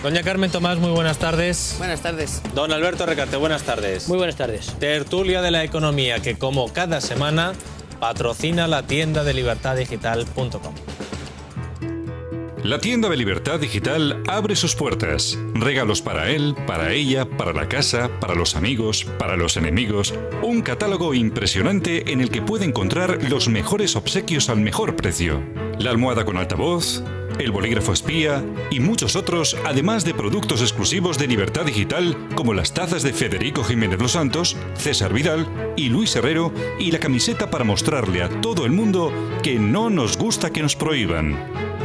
Doña Carmen Tomás, muy buenas tardes. Buenas tardes. Don Alberto Recarte, buenas tardes. Muy buenas tardes. Tertulia de la economía, que como cada semana patrocina la tienda de libertaddigital.com. La tienda de Libertad Digital abre sus puertas. Regalos para él, para ella, para la casa, para los amigos, para los enemigos. Un catálogo impresionante en el que puede encontrar los mejores obsequios al mejor precio. La almohada con altavoz, el bolígrafo espía y muchos otros, además de productos exclusivos de Libertad Digital como las tazas de Federico Jiménez Los Santos, César Vidal y Luis Herrero y la camiseta para mostrarle a todo el mundo que no nos gusta que nos prohíban.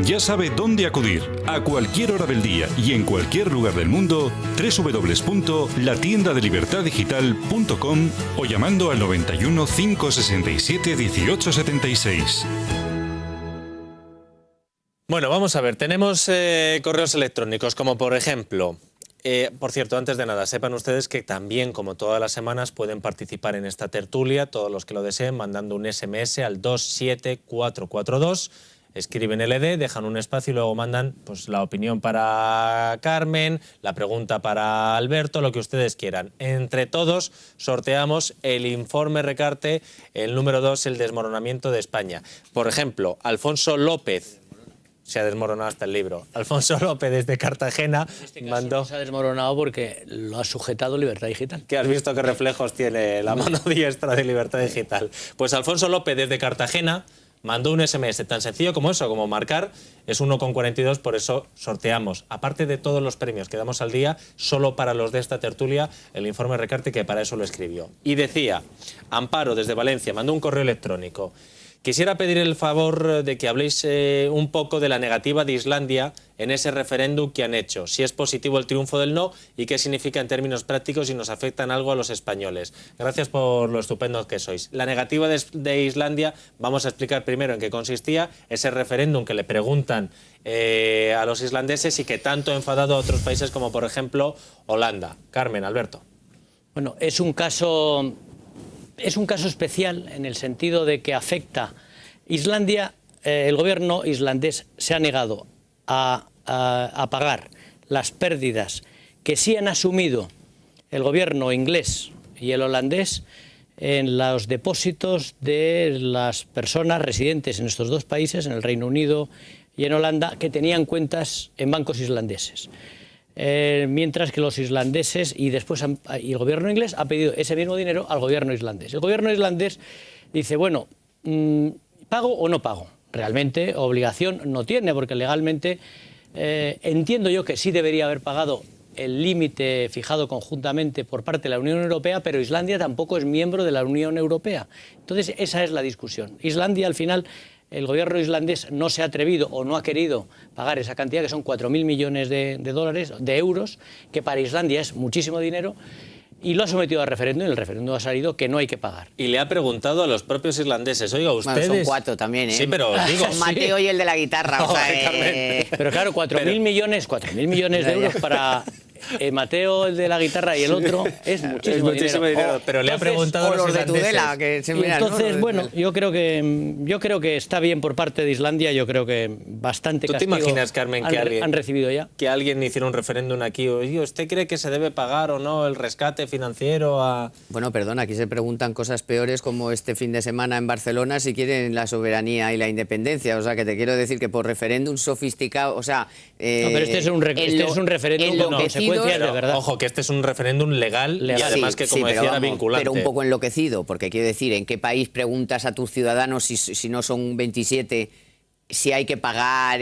Ya sabe dónde acudir, a cualquier hora del día y en cualquier lugar del mundo, www.latiendadelibertaddigital.com o llamando al 91 567 1876. Bueno, vamos a ver, tenemos correos electrónicos, como por ejemplo... por cierto, antes de nada, sepan ustedes que también, como todas las semanas, pueden participar en esta tertulia, todos los que lo deseen, mandando un SMS al 27442, escriben LD, dejan un espacio y luego mandan pues, la opinión para Carmen, la pregunta para Alberto, lo que ustedes quieran. Entre todos sorteamos el informe Recarte, el número 2, el desmoronamiento de España. Por ejemplo, Alfonso López... Se ha desmoronado hasta el libro. Alfonso López desde Cartagena mandó... No se ha desmoronado porque lo ha sujetado Libertad Digital. ¿Qué has visto qué reflejos tiene la mano diestra de Libertad Digital? Pues Alfonso López desde Cartagena mandó un SMS tan sencillo como eso, como marcar, es 1,42, por eso sorteamos, aparte de todos los premios que damos al día, solo para los de esta tertulia, el informe Recarte, que para eso lo escribió. Y decía, Amparo desde Valencia mandó un correo electrónico. Quisiera pedir el favor de que habléis un poco de la negativa de Islandia en ese referéndum que han hecho, si es positivo el triunfo del no y qué significa en términos prácticos y nos afecta en algo a los españoles. Gracias por lo estupendos que sois. La negativa de Islandia, vamos a explicar primero en qué consistía, ese referéndum que le preguntan a los islandeses y que tanto ha enfadado a otros países como por ejemplo Holanda. Carmen, Alberto. Bueno, es un caso especial en el sentido de que afecta Islandia. El gobierno islandés se ha negado a pagar las pérdidas que sí han asumido el gobierno inglés y el holandés en los depósitos de las personas residentes en estos dos países, en el Reino Unido y en Holanda, que tenían cuentas en bancos islandeses. Mientras que los islandeses y el gobierno inglés ha pedido ese mismo dinero al gobierno islandés. El gobierno islandés dice, bueno, ¿pago o no pago? Realmente obligación no tiene, porque legalmente entiendo yo que sí debería haber pagado el límite fijado conjuntamente por parte de la Unión Europea, pero Islandia tampoco es miembro de la Unión Europea. Entonces esa es la discusión. Islandia al final... El gobierno islandés no se ha atrevido o no ha querido pagar esa cantidad, que son 4.000 millones de euros, que para Islandia es muchísimo dinero, y lo ha sometido a referéndum, y el referéndum ha salido que no hay que pagar. Y le ha preguntado a los propios irlandeses, oiga, ustedes... Bueno, son 4 también, ¿eh? Sí, pero digo... Son Mateo y el de la guitarra, o sea, Pero claro, 4.000 millones de euros para... Mateo, el de la guitarra, y el otro es muchísimo dinero. Pero le ha preguntado a los de Tudela, que se miran, entonces, ¿no? bueno, yo creo que está bien por parte de Islandia. Yo creo que bastante castigo. ¿Tú te imaginas, Carmen, que han recibido ya? Que alguien hiciera un referéndum aquí? Oye, ¿usted cree que se debe pagar o no el rescate financiero a...? Bueno, perdón, aquí se preguntan cosas peores como este fin de semana en Barcelona si quieren la soberanía y la independencia. O sea, que te quiero decir que por referéndum sofisticado, o sea... no, pero este es un referéndum con consecuencias de verdad. Ojo, que este es un referéndum legal y además que, como decía, era vinculante. Pero un poco enloquecido, porque quiero decir, ¿en qué país preguntas a tus ciudadanos si no son 27... si hay que pagar a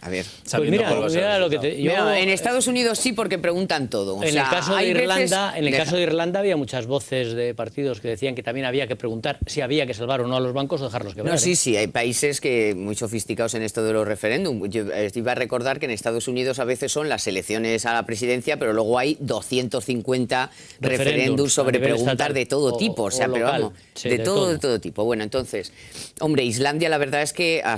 ver, pues mira lo que en Estados Unidos sí, porque preguntan todo. En el caso de Irlanda había muchas voces de partidos que decían que también había que preguntar si había que salvar o no a los bancos o dejarlos quebrar. No, sí, hay países que muy sofisticados en esto de los referéndums. Yo iba a recordar que en Estados Unidos a veces son las elecciones a la presidencia, pero luego hay 250 referéndums sobre preguntas estatal, de todo tipo, o sea, pero vamos, sí, de todo tipo. Bueno, entonces, hombre, Islandia la verdad es que ha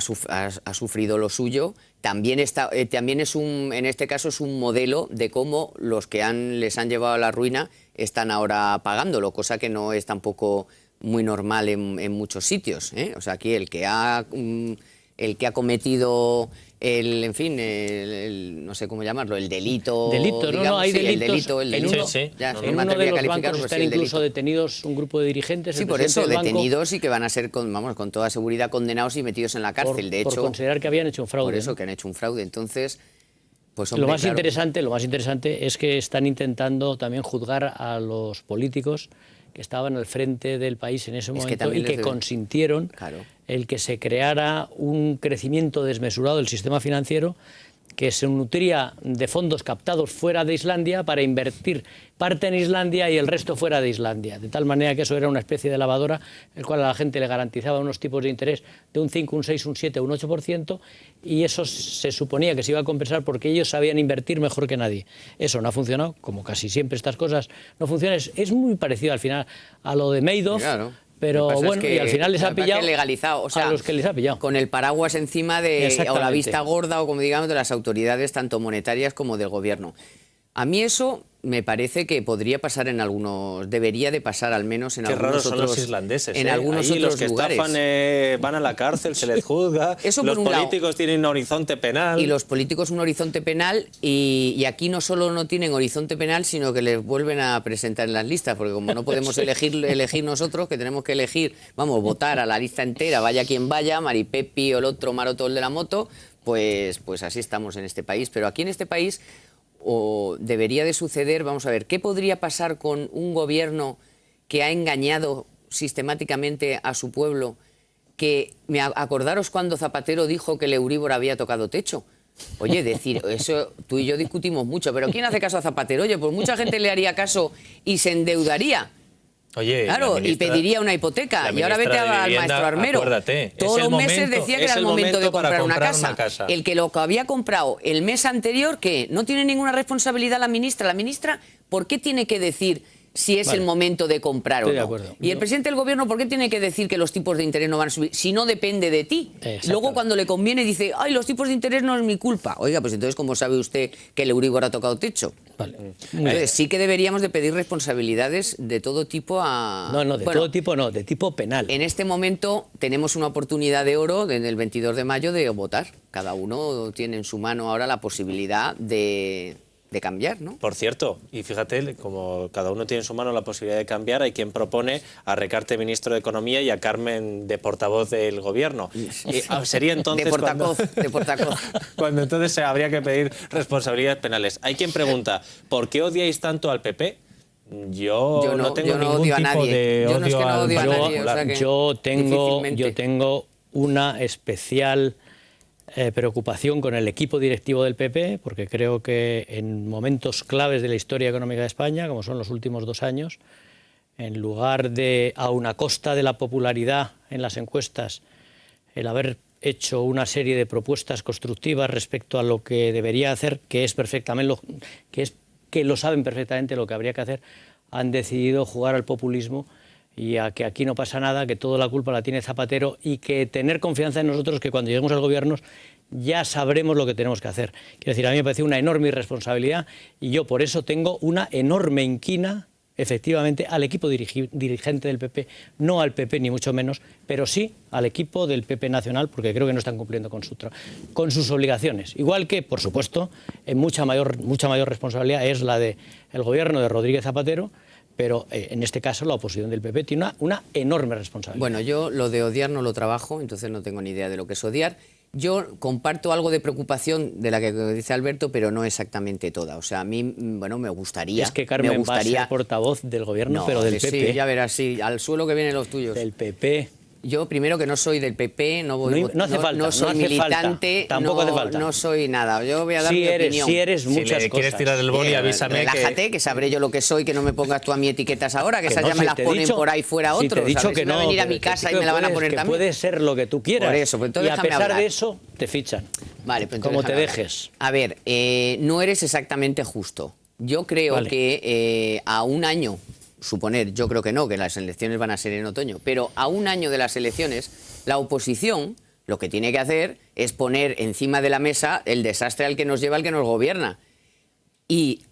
sufrido lo suyo. También es en este caso es un modelo de cómo los que les han llevado a la ruina están ahora pagándolo, cosa que no es tampoco muy normal en muchos sitios, ¿eh? O sea, aquí el que ha el que ha cometido en fin, no sé cómo llamarlo, el delito. Delito, digamos, no, hay sí, delitos. el delito. En uno de los bancos están incluso detenidos un grupo de dirigentes. Sí, por eso, detenidos y que van a ser, con toda seguridad, condenados y metidos en la cárcel. De hecho, por considerar que habían hecho un fraude. Por eso, que han hecho un fraude. Entonces, pues hombre, lo más interesante es que están intentando también juzgar a los políticos que estaban al frente del país en ese momento y que consintieron el que se creara un crecimiento desmesurado del sistema financiero que se nutría de fondos captados fuera de Islandia para invertir parte en Islandia y el resto fuera de Islandia. De tal manera que eso era una especie de lavadora, el cual a la gente le garantizaba unos tipos de interés de un 5, un 6, un 7, un 8%, y eso se suponía que se iba a compensar porque ellos sabían invertir mejor que nadie. Eso no ha funcionado, como casi siempre estas cosas no funcionan. Es muy parecido al final a lo de Madoff. Claro. Pero bueno, y al final les ha pillado legalizado, o sea, a los que les ha pillado. Con el paraguas encima o la vista gorda, o como digamos, de las autoridades tanto monetarias como del gobierno. A mí eso me parece que podría pasar en algunos, debería de pasar al menos en algunos otros. Qué raros son los islandeses. En algunos otros los que lugares. Estafan van a la cárcel, se les juzga. Eso los políticos tienen un horizonte penal. Y los políticos un horizonte penal, y aquí no solo no tienen horizonte penal, sino que les vuelven a presentar en las listas, porque como no podemos elegir nosotros, que tenemos que elegir, votar a la lista entera, vaya quien vaya, Maripepi o el otro Maroto, el de la moto, pues así estamos en este país. Pero aquí en este país, o debería de suceder, vamos a ver, ¿qué podría pasar con un gobierno que ha engañado sistemáticamente a su pueblo? Acordaros cuando Zapatero dijo que el Euríbor había tocado techo. Oye, decir eso, tú y yo discutimos mucho, pero ¿quién hace caso a Zapatero? Oye, pues mucha gente le haría caso y se endeudaría. Oye, claro, y pediría una hipoteca. Y ahora vete al maestro Armero. Acuérdate, todos los meses decía que era el momento de comprar una casa. El que lo había comprado el mes anterior, que no tiene ninguna responsabilidad la ministra. La ministra, ¿por qué tiene que decir si es el momento de comprar o no? Y el presidente del gobierno, ¿por qué tiene que decir que los tipos de interés no van a subir si no depende de ti? Luego cuando le conviene dice, ay, los tipos de interés no es mi culpa. Oiga, pues entonces, ¿cómo sabe usted que el Euríbor ha tocado techo? Entonces, sí que deberíamos de pedir responsabilidades de todo tipo a... No, todo tipo no, de tipo penal. En este momento tenemos una oportunidad de oro en el 22 de mayo de votar. Cada uno tiene en su mano ahora la posibilidad de cambiar, ¿no? Por cierto, y fíjate, como cada uno tiene en su mano la posibilidad de cambiar, hay quien propone a Recarte ministro de Economía y a Carmen de portavoz del Gobierno. Sería entonces de portacoz. Cuando entonces habría que pedir responsabilidades penales. Hay quien pregunta, ¿por qué odiáis tanto al PP? Yo no tengo ningún tipo de odio al Partido. Yo tengo una especial preocupación con el equipo directivo del PP, porque creo que en momentos claves de la historia económica de España, como son los últimos 2 años, en lugar de, aun a costa de la popularidad en las encuestas, el haber hecho una serie de propuestas constructivas respecto a lo que debería hacer, que lo saben perfectamente lo que habría que hacer, han decidido jugar al populismo y a que aquí no pasa nada, que toda la culpa la tiene Zapatero y que tener confianza en nosotros, que cuando lleguemos al gobierno ya sabremos lo que tenemos que hacer. Quiero decir, a mí me parece una enorme irresponsabilidad y yo por eso tengo una enorme inquina, efectivamente, al equipo dirigente del PP, no al PP ni mucho menos, pero sí al equipo del PP nacional, porque creo que no están cumpliendo con sus obligaciones. Igual que, por supuesto, mucha mayor responsabilidad es la del gobierno de Rodríguez Zapatero, pero en este caso la oposición del PP tiene una enorme responsabilidad. Bueno, yo lo de odiar no lo trabajo, entonces no tengo ni idea de lo que es odiar. Yo comparto algo de preocupación de la que dice Alberto, pero no exactamente toda. O sea, a mí, me gustaría... Es que Carmen va a ser portavoz del gobierno, pero del PP. Sí, ya verás, sí, al suelo que vienen los tuyos. Del PP. Yo, primero, que no soy del PP, no hace falta, no soy militante, tampoco hace falta. No soy nada. Yo voy a dar mi opinión. Sí eres muchas cosas. Si quieres tirar el boli, avísame. Relájate, que sabré yo lo que soy, que no me pongas tú a mí etiquetas ahora, que esas ya me las ponen por ahí fuera otros. Si te he dicho que no, no, venir a mi casa y me la van a poner también. Puede ser lo que tú quieras. Por eso, pues entonces y a pesar de eso, te fichan. Vale, pues como te dejes. A ver, no eres exactamente justo. Yo creo que a un año... Suponer, yo creo que no, que las elecciones van a ser en otoño, pero a un año de las elecciones, la oposición lo que tiene que hacer es poner encima de la mesa el desastre al que nos lleva el que nos gobierna. Y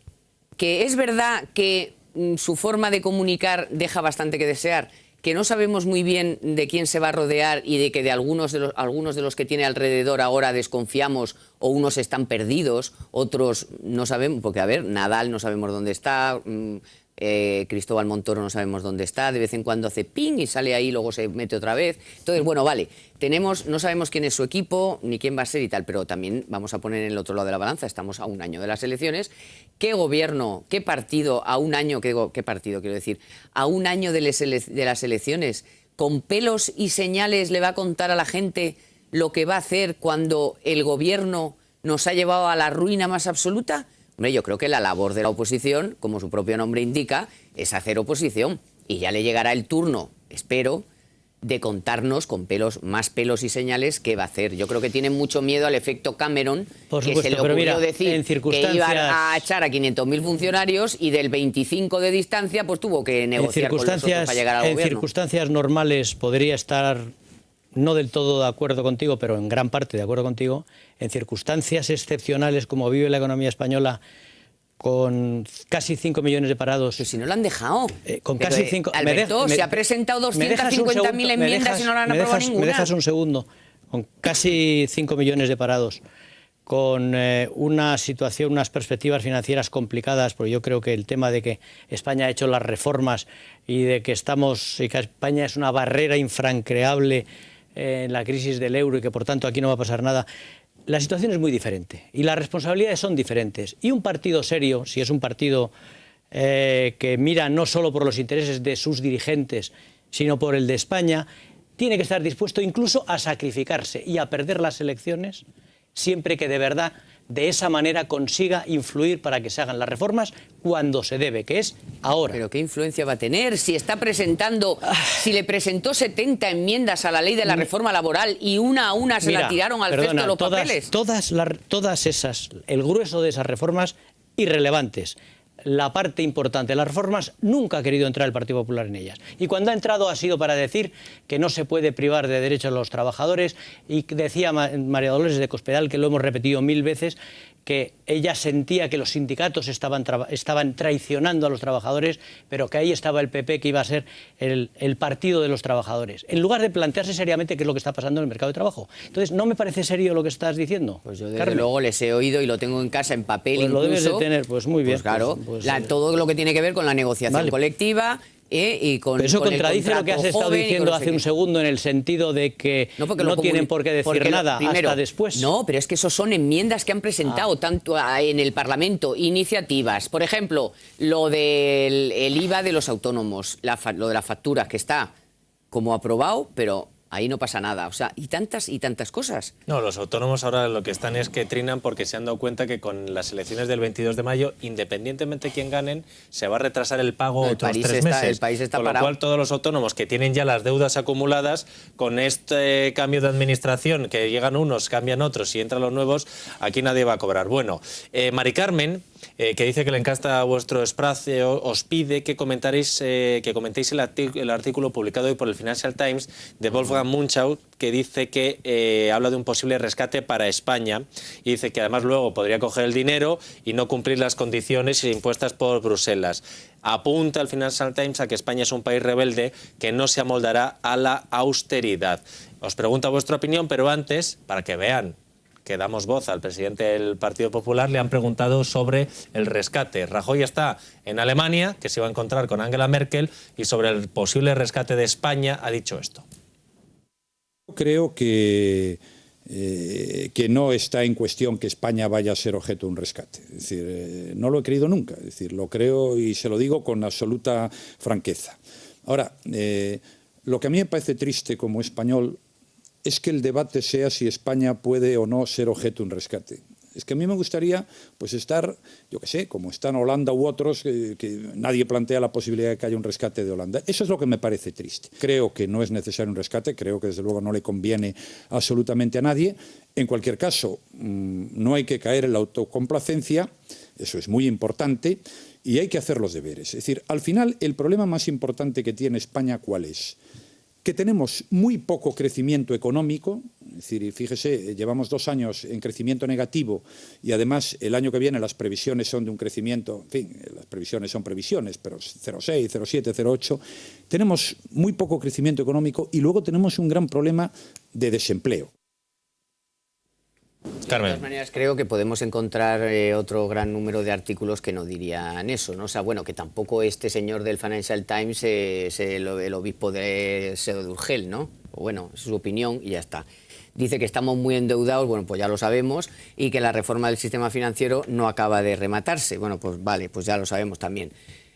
que es verdad que su forma de comunicar deja bastante que desear, que no sabemos muy bien de quién se va a rodear y de que de algunos de los que tiene alrededor ahora desconfiamos, o unos están perdidos, otros no sabemos, porque a ver, Nadal no sabemos dónde está, Cristóbal Montoro no sabemos dónde está, de vez en cuando hace ping y sale ahí, luego se mete otra vez. Entonces, bueno, vale, no sabemos quién es su equipo, ni quién va a ser y tal, pero también vamos a poner en el otro lado de la balanza, estamos a un año de las elecciones. ¿Qué gobierno, qué partido a un año, qué partido quiero decir, a un año de las elecciones, con pelos y señales le va a contar a la gente lo que va a hacer cuando el gobierno nos ha llevado a la ruina más absoluta? Hombre, yo creo que la labor de la oposición, como su propio nombre indica, es hacer oposición. Y ya le llegará el turno, espero, de contarnos con más pelos y señales qué va a hacer. Yo creo que tienen mucho miedo al efecto Cameron, por que supuesto, se le ocurrió mira, decir que iban a echar a 500.000 funcionarios y del 25 de distancia pues tuvo que negociar con los otros para llegar al gobierno. En circunstancias normales podría estar no del todo de acuerdo contigo, pero en gran parte de acuerdo contigo. En circunstancias excepcionales como vive la economía española, con casi 5 millones de parados. Pero si no lo han dejado. Con casi 5... Alberto, se ha presentado 250.000 enmiendas y no lo han aprobado ninguna. ¿Me dejas un segundo? Con casi 5 millones de parados, con una situación, unas perspectivas financieras complicadas, porque yo creo que el tema de que España ha hecho las reformas y de que España es una barrera infranqueable en la crisis del euro y que por tanto aquí no va a pasar nada. La situación es muy diferente y las responsabilidades son diferentes. Y un partido serio, si es un partido que mira no solo por los intereses de sus dirigentes, sino por el de España, tiene que estar dispuesto incluso a sacrificarse y a perder las elecciones siempre que de verdad de esa manera consiga influir para que se hagan las reformas cuando se debe, que es ahora. ¿Pero qué influencia va a tener? Si está presentando, si le presentó 70 enmiendas a la ley de la reforma laboral y una a una se la tiraron al cesto de los papeles. Todas esas, el grueso de esas reformas irrelevantes. La parte importante de las reformas, nunca ha querido entrar el Partido Popular en ellas. Y cuando ha entrado ha sido para decir que no se puede privar de derechos a los trabajadores, y decía María Dolores de Cospedal, que lo hemos repetido 1000 veces, que ella sentía que los sindicatos estaban traicionando a los trabajadores, pero que ahí estaba el PP, que iba a ser el partido de los trabajadores, en lugar de plantearse seriamente qué es lo que está pasando en el mercado de trabajo. Entonces, ¿no me parece serio lo que estás diciendo? Pues yo desde luego les he oído y lo tengo en casa en papel pues incluso. Lo debes de tener, pues muy bien. Pues claro, todo lo que tiene que ver con la negociación colectiva. Y con, pero eso con contradice lo que has estado diciendo hace un segundo, en el sentido de que no tienen por qué decir nada hasta después. No, pero es que eso son enmiendas que han presentado tanto en el Parlamento, iniciativas. Por ejemplo, lo del IVA de los autónomos, lo de las facturas, que está como aprobado, pero ahí no pasa nada. O sea, y tantas cosas. No, los autónomos ahora lo que están es que trinan porque se han dado cuenta que con las elecciones del 22 de mayo, independientemente de quién ganen, se va a retrasar el pago otros 3 meses. El país está con parado. Lo cual, todos los autónomos que tienen ya las deudas acumuladas, con este cambio de administración, que llegan unos, cambian otros y entran los nuevos, aquí nadie va a cobrar. Bueno, Mari Carmen, que dice que le encanta vuestro espacio, os pide que comentéis el artículo publicado hoy por el Financial Times de Wolfgang Munchau, que dice que habla de un posible rescate para España y dice que además luego podría coger el dinero y no cumplir las condiciones impuestas por Bruselas. Apunta al Financial Times a que España es un país rebelde que no se amoldará a la austeridad. Os pregunto vuestra opinión, pero antes, para que vean que damos voz al presidente del Partido Popular, le han preguntado sobre el rescate. Rajoy está en Alemania, que se va a encontrar con Angela Merkel, y sobre el posible rescate de España ha dicho esto. Creo que no está en cuestión que España vaya a ser objeto de un rescate. Es decir, no lo he creído nunca. Es decir, lo creo y se lo digo con absoluta franqueza. Ahora, lo que a mí me parece triste como español es que el debate sea si España puede o no ser objeto de un rescate. Es que a mí me gustaría pues estar, yo qué sé, como están Holanda u otros, que nadie plantea la posibilidad de que haya un rescate de Holanda. Eso es lo que me parece triste. Creo que no es necesario un rescate, creo que desde luego no le conviene absolutamente a nadie. En cualquier caso, no hay que caer en la autocomplacencia, eso es muy importante, y hay que hacer los deberes. Es decir, al final, el problema más importante que tiene España, ¿cuál es? que tenemos muy poco crecimiento económico, es decir, y fíjese, llevamos 2 años en crecimiento negativo y además el año que viene las previsiones son de un crecimiento, en fin, las previsiones son previsiones, pero 0,6, 0,7, 0,8. Tenemos muy poco crecimiento económico y luego tenemos un gran problema de desempleo. Carmen. De todas maneras, creo que podemos encontrar otro gran número de artículos que no dirían eso, ¿no? O sea, bueno, que tampoco este señor del Financial Times es el obispo de Sedo de Urgel, ¿no? O bueno, es su opinión y ya está. Dice que estamos muy endeudados, bueno, pues ya lo sabemos, y que la reforma del sistema financiero no acaba de rematarse. Bueno, pues vale, pues ya lo sabemos también.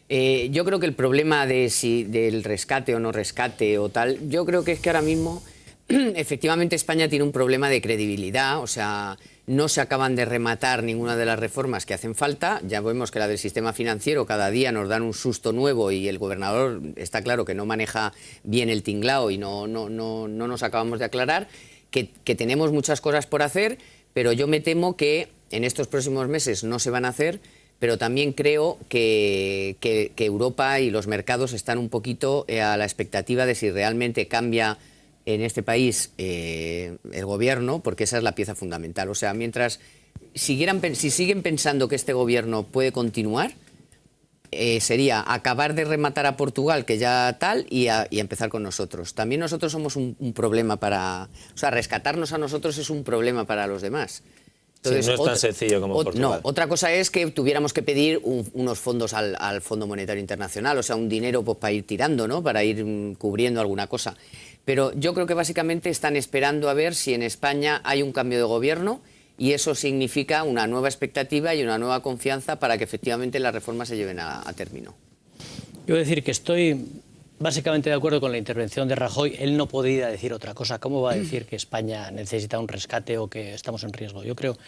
Yo creo que el problema de si del rescate o no rescate o tal, yo creo que es que ahora mismo efectivamente España tiene un problema de credibilidad, o sea, no se acaban de rematar ninguna de las reformas que hacen falta. Ya vemos que la del sistema financiero cada día nos dan un susto nuevo y el gobernador está claro que no maneja bien el tinglao y no nos acabamos de aclarar, que tenemos muchas cosas por hacer, pero yo me temo que en estos próximos meses no se van a hacer, pero también creo que Europa y los mercados están un poquito a la expectativa de si realmente cambia en este país el gobierno, porque esa es la pieza fundamental. O sea, mientras si siguen pensando que este gobierno puede continuar, sería acabar de rematar a Portugal, que ya tal, y empezar con nosotros. También nosotros somos un problema para... O sea, rescatarnos a nosotros es un problema para los demás. Entonces, sí, no es tan sencillo como Portugal. No, otra cosa es que tuviéramos que pedir unos fondos al Fondo Monetario Internacional, o sea, un dinero pues, para ir tirando, ¿no? Para ir cubriendo alguna cosa. Pero yo creo que básicamente están esperando a ver si en España hay un cambio de gobierno y eso significa una nueva expectativa y una nueva confianza para que efectivamente las reformas se lleven a término. Yo voy a decir que estoy básicamente de acuerdo con la intervención de Rajoy. Él no podría decir otra cosa. ¿Cómo va a decir que España necesita un rescate o que estamos en riesgo? Yo creo que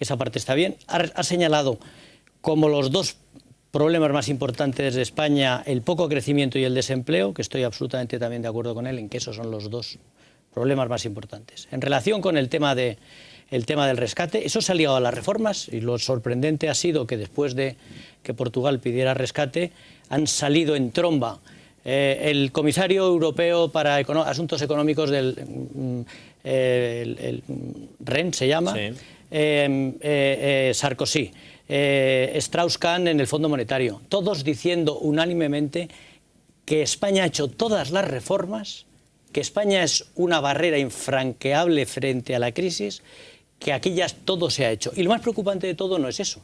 esa parte está bien. Ha señalado como los dos problemas más importantes de España, el poco crecimiento y el desempleo, que estoy absolutamente también de acuerdo con él en que esos son los dos problemas más importantes. En relación con el tema del rescate, eso se ha ligado a las reformas y lo sorprendente ha sido que después de que Portugal pidiera rescate han salido en tromba el comisario europeo para asuntos económicos del el REN se llama, sí. Sarkozy, Strauss-Kahn en el Fondo Monetario, todos diciendo unánimemente que España ha hecho todas las reformas, que España es una barrera infranqueable frente a la crisis, que aquí ya todo se ha hecho. Y lo más preocupante de todo no es eso,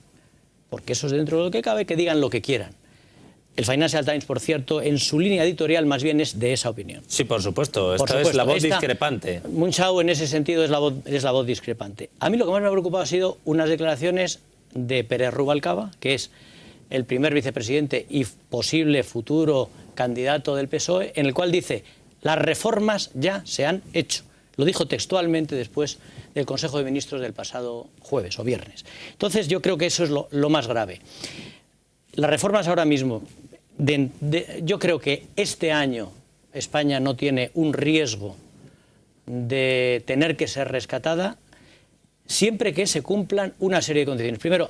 porque eso es dentro de lo que cabe, que digan lo que quieran. El Financial Times, por cierto, en su línea editorial más bien es de esa opinión. Sí, por supuesto. Esta es la voz discrepante. Munchau en ese sentido es la voz discrepante. A mí lo que más me ha preocupado ha sido unas declaraciones de Pérez Rubalcaba, que es el primer vicepresidente y posible futuro candidato del PSOE, en el cual dice: las reformas ya se han hecho. Lo dijo textualmente después del Consejo de Ministros del pasado jueves o viernes. Entonces yo creo que eso es lo más grave. Las reformas ahora mismo, yo creo que este año España no tiene un riesgo de tener que ser rescatada siempre que se cumplan una serie de condiciones. Primero,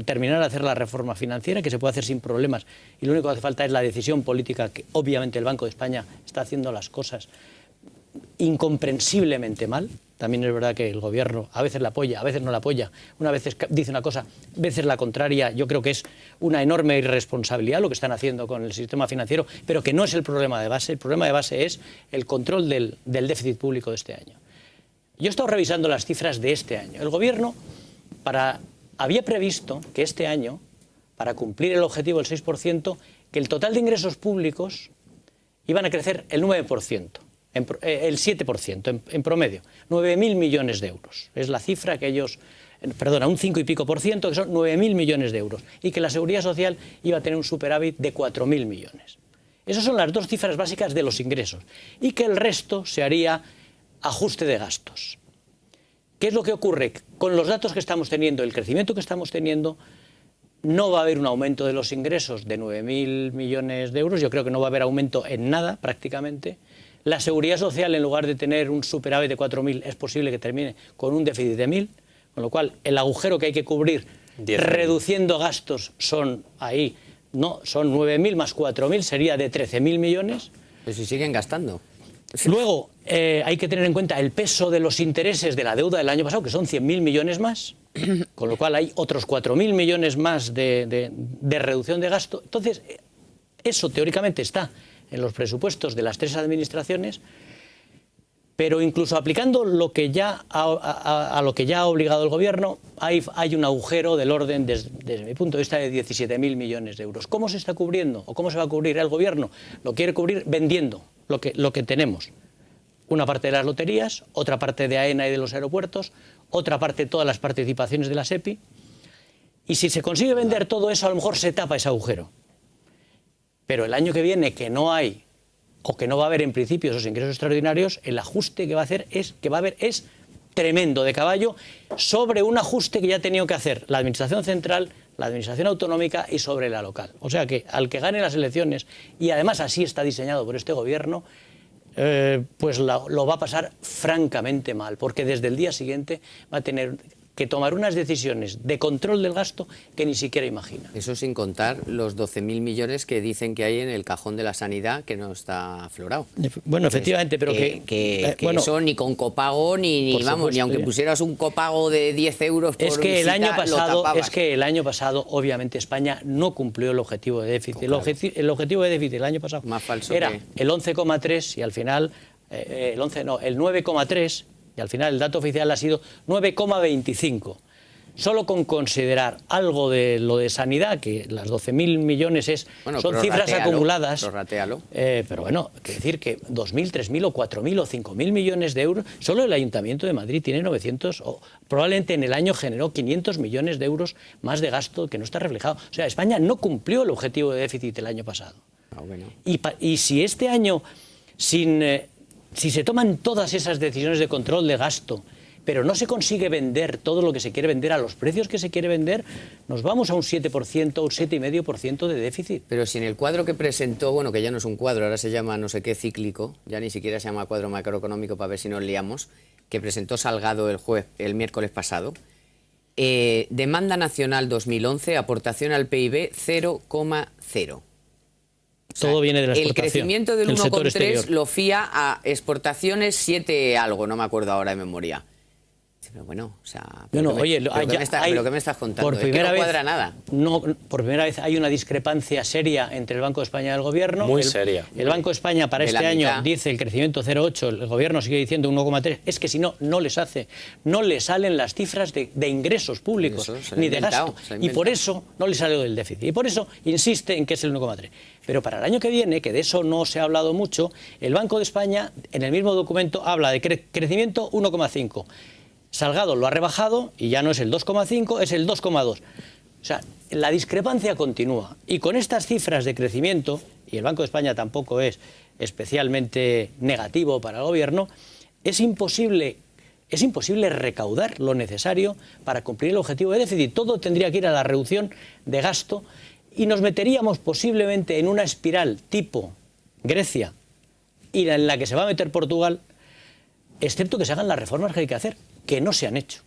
terminar de hacer la reforma financiera, que se puede hacer sin problemas, y lo único que hace falta es la decisión política, que obviamente el Banco de España está haciendo las cosas incomprensiblemente mal. También es verdad que el gobierno a veces la apoya, a veces no la apoya, una vez dice una cosa, a veces la contraria. Yo creo que es una enorme irresponsabilidad lo que están haciendo con el sistema financiero, pero que no es el problema de base. El problema de base es el control del déficit público de este año. Yo he estado revisando las cifras de este año. El gobierno había previsto que este año, para cumplir el objetivo del 6%, que el total de ingresos públicos iban a crecer el 9%. El 7% en promedio, 9.000 millones de euros. Es la cifra que ellos, un 5 y pico por ciento, que son 9.000 millones de euros. Y que la Seguridad Social iba a tener un superávit de 4.000 millones. Esas son las dos cifras básicas de los ingresos. Y que el resto se haría ajuste de gastos. ¿Qué es lo que ocurre? Con los datos que estamos teniendo, el crecimiento que estamos teniendo, no va a haber un aumento de los ingresos de 9.000 millones de euros. Yo creo que no va a haber aumento en nada, prácticamente. La Seguridad Social, en lugar de tener un superávit de 4.000, es posible que termine con un déficit de 1.000, con lo cual el agujero que hay que cubrir reduciendo gastos son 9.000 más 4.000, sería de 13.000 millones. Pero si siguen gastando. Luego, hay que tener en cuenta el peso de los intereses de la deuda del año pasado, que son 100.000 millones más, con lo cual hay otros 4.000 millones más de reducción de gasto. Entonces, eso teóricamente está en los presupuestos de las tres administraciones, pero incluso aplicando lo que ya a lo que ya ha obligado el Gobierno, hay un agujero del orden, desde mi punto de vista, de 17.000 millones de euros. ¿Cómo se está cubriendo o cómo se va a cubrir el Gobierno? Lo quiere cubrir vendiendo lo que tenemos. Una parte de las loterías, otra parte de AENA y de los aeropuertos, otra parte de todas las participaciones de la SEPI. Y si se consigue vender todo eso, a lo mejor se tapa ese agujero. Pero el año que viene, que no hay, o que no va a haber en principio esos ingresos extraordinarios, el ajuste que va a haber es tremendo de caballo sobre un ajuste que ya ha tenido que hacer la Administración Central, la Administración Autonómica y sobre la local. O sea que al que gane las elecciones, y además así está diseñado por este Gobierno, pues lo va a pasar francamente mal, porque desde el día siguiente va a tener que tomar unas decisiones de control del gasto que ni siquiera imagina. Eso sin contar los 12.000 millones que dicen que hay en el cajón de la sanidad que no está aflorado. Bueno, efectivamente, pero bueno, eso ni con copago ni vamos, ni aunque pusieras un copago de 10 euros por visita, es que el año pasado obviamente España no cumplió el objetivo de déficit. Claro. El objetivo de déficit el año pasado más falso era el 11,3 y al final el 9,3 y al final el dato oficial ha sido 9,25. Solo con considerar algo de lo de sanidad, que las 12.000 millones son cifras acumuladas. Pero bueno, quiere decir que 2.000, 3.000 o 4.000 o 5.000 millones de euros, solo el Ayuntamiento de Madrid tiene 900, o probablemente en el año generó 500 millones de euros más de gasto que no está reflejado. O sea, España no cumplió el objetivo de déficit el año pasado. Bueno. Y si este año, si se toman todas esas decisiones de control de gasto, pero no se consigue vender todo lo que se quiere vender a los precios que se quiere vender, nos vamos a un 7%, un 7,5% de déficit. Pero si en el cuadro que presentó, bueno, que ya no es un cuadro, ahora se llama no sé qué cíclico, ya ni siquiera se llama cuadro macroeconómico para ver si nos liamos, que presentó Salgado el miércoles pasado, demanda nacional 2011, aportación al PIB 0,0. Todo viene de la exportación. El crecimiento del 1,3 lo fía a exportaciones 7 algo, no me acuerdo ahora de memoria. Pero bueno, o sea, ¿pero qué me estás contando? Por primera vez, no cuadra nada. No, por primera vez hay una discrepancia seria entre el Banco de España y el Gobierno. Muy seria. El Banco de España para este año dice el crecimiento 0,8, el Gobierno sigue diciendo 1,3. Es que si no, no le salen las cifras de ingresos públicos ni de gasto. Y por eso no le sale del déficit. Y por eso insiste en que es el 1,3. Pero para el año que viene, que de eso no se ha hablado mucho, el Banco de España en el mismo documento habla de crecimiento 1,5. Salgado lo ha rebajado y ya no es el 2,5, es el 2,2. O sea, la discrepancia continúa. Y con estas cifras de crecimiento, y el Banco de España tampoco es especialmente negativo para el Gobierno, es imposible recaudar lo necesario para cumplir el objetivo de déficit. Todo tendría que ir a la reducción de gasto y nos meteríamos posiblemente en una espiral tipo Grecia y en la que se va a meter Portugal, excepto que se hagan las reformas que hay que hacer, que no se han hecho.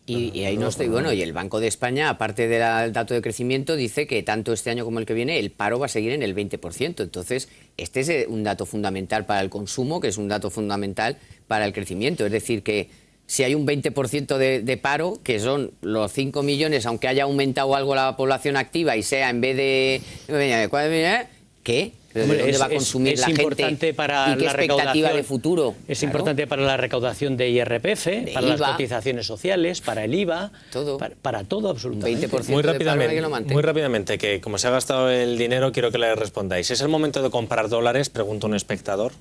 Y ahí no estoy. Bueno, y el Banco de España, aparte del dato de crecimiento, dice que tanto este año como el que viene el paro va a seguir en el 20%. Entonces, este es un dato fundamental para el consumo, que es un dato fundamental para el crecimiento. Es decir, que si hay un 20% de paro, que son los 5 millones, aunque haya aumentado algo la población activa y sea en vez de... ¿Qué? ¿Pero de dónde va a consumir la gente? Para ¿Y qué expectativa de futuro? Es importante para la recaudación de IRPF, para las cotizaciones sociales, para el IVA, todo. Para todo absolutamente. 20% muy rápidamente, que como se ha gastado el dinero, quiero que le respondáis. ¿Es el momento de comprar dólares? Pregunta un espectador.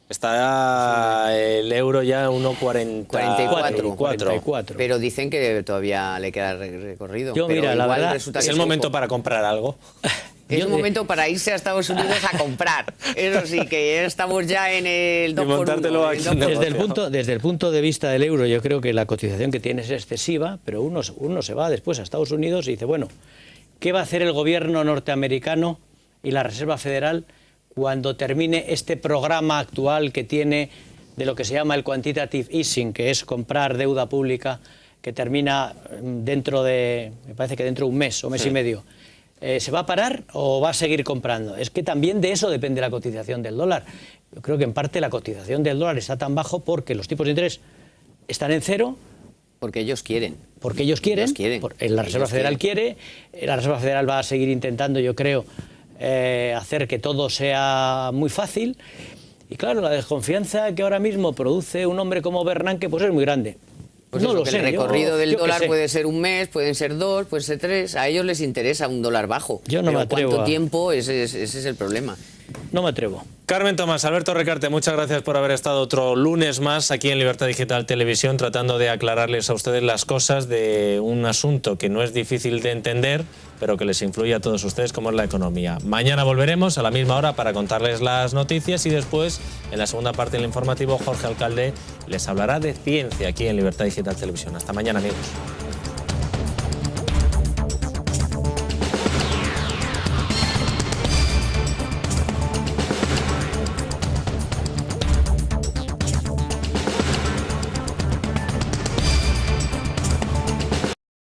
Está el euro ya 1,44. Pero dicen que todavía le queda recorrido. Mira, la verdad, ¿es el momento para comprar algo? Es un momento para irse a Estados Unidos a comprar. Eso sí, que estamos ya en el 2x1. Desde el punto de vista del euro, yo creo que la cotización que tiene es excesiva, pero uno se va después a Estados Unidos y dice, bueno, ¿qué va a hacer el gobierno norteamericano y la Reserva Federal cuando termine este programa actual que tiene de lo que se llama el quantitative easing, que es comprar deuda pública, que termina dentro de un mes o mes y medio? ¿Se va a parar o va a seguir comprando? Es que también de eso depende la cotización del dólar. Yo creo que en parte la cotización del dólar está tan bajo porque los tipos de interés están en cero. Porque ellos quieren. Porque ellos quieren. La Reserva Federal quiere. La Reserva Federal va a seguir intentando, yo creo, hacer que todo sea muy fácil. Y claro, la desconfianza que ahora mismo produce un hombre como Bernanke pues es muy grande. Pues no eso, lo que sé. el recorrido del dólar sé. puede ser un mes, pueden ser 2, pueden ser 3. A ellos les interesa un dólar bajo. Yo no Pero me atrevo ¿cuánto tiempo? Ese es el problema. No me atrevo. Carmen Tomás, Alberto Recarte, muchas gracias por haber estado otro lunes más aquí en Libertad Digital Televisión tratando de aclararles a ustedes las cosas de un asunto que no es difícil de entender, pero que les influye a todos ustedes, como es la economía. Mañana volveremos a la misma hora para contarles las noticias y después, en la segunda parte del informativo, Jorge Alcalde les hablará de ciencia aquí en Libertad Digital Televisión. Hasta mañana, amigos.